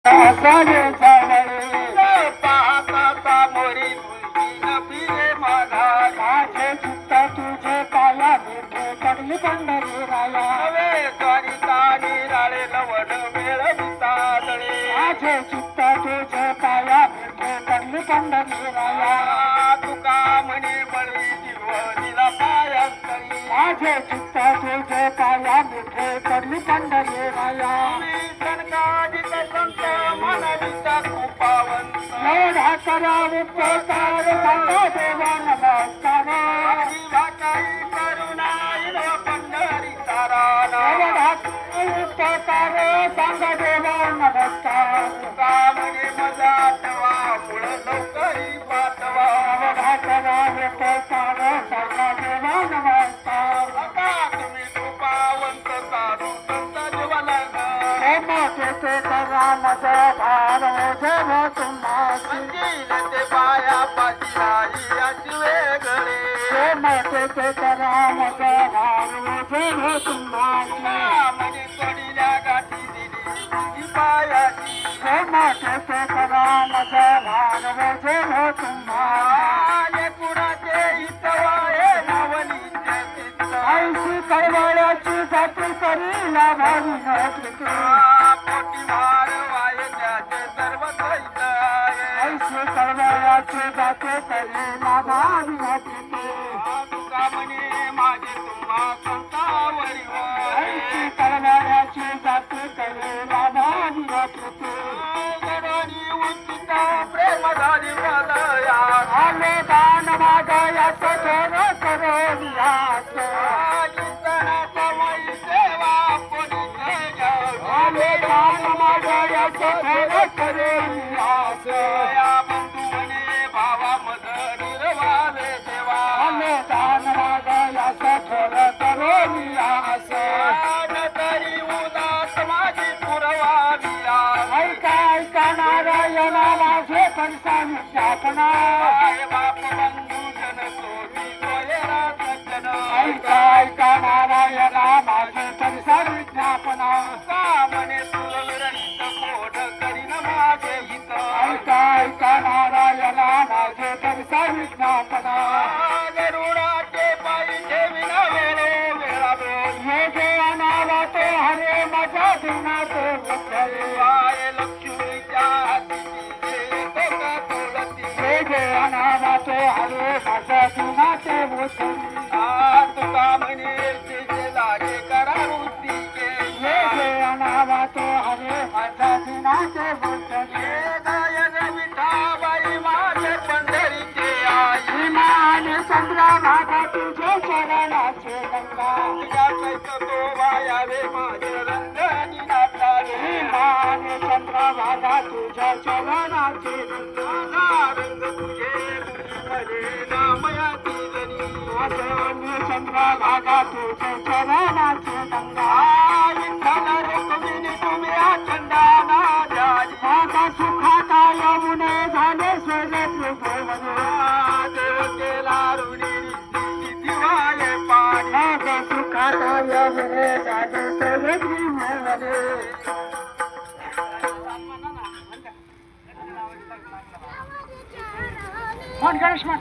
सारे सावळे पाहता सामोरी तुझी फिरे माझा माझे चित्त तुझे पाया निर्भे कडली पंढरी राया नवे द्वारिका निराळे लवण वेळ विसादळे माझे चित्त तुझे पाया निर्भे कडली पंढरी राया तुका म्हणे बळी जीवनीला पाया माझे चित्त तुझे पाया निर्भे कडली पंढरी राया संत मनविता कृपावंत एवढा करा उपकार सांगा देवा नमस्कार भाषाई करुणा पंढरी तारा एवढा उपकार सांगा देवा नमस्कार तुका म्हणे मजा आठवा मुळ लवकरी पाठवा एवढा करा उपकार सांगा देवा नमस्कार आता तुम्ही कृपावंत साधू संत जीवाला ते करा मजा भार जेव तुम्हासी ते पाया पाची आई अशी वेगळे ते करा मजा भार जेव तुम्हासी म्हणे सोडील्या गाठी दिली तुझी पायाची ते करा मजा भार जेव तुम्हासी कुणाचे हितवाये नवनीचे चित्त ऐशी कळवळ्याची जाती करी लाभावी न जाते तरी लाभावी तुका म्हणे माझे तुम्हा संतावरी ऐशी करणाऱ्याची जाते तरी लाभावी गडोनी उचित प्रेम झाली हृदया आले दान मागयाच थोर करो नियास कीर्तनाचा वै सेवा कोणी आले दान मागयाच थोर करो नियास नारायणा माझे परिसर विज्ञापना म्हणे सुरविरहित कोड करीन माझे हित ऐका नारायणा माझे परिसर विज्ञापना गरुडाचे पायी ठेविन वेळे वेळा हे जे अनावा ते हरे माझ्या दिनाते आय लक्ष्मीच्या हाती हे जे अनावा ते हरे माझ्या दिनाते तुका म्हणे लागे करा वृत्तीचे हे जे अनावा तो हरे माझ्या दिनाचे बोलते गायन विठाबाई माझे पंढरीचे आई मान चंद्रभागा तुझे चरणाचे गंगा तुझ्या कैक तो वायावे माझे रंजनी नाटाले मान चंद्रभागा तुझ्या चरणाचे गंगा रंग तुझे मुलीमध्ये नामयाची चंद्रभागा तुझे चरणाचे गंगा विठ्ठल रुक्मिणी तुम्ही अखंडाना जाई माझा सुखाचा यमुने झाले स्वर्ग देवतेला ऋणी दिवाळे पाणी माझा सुखाचा यमुने झाले स्वर्ग मन गणेश मन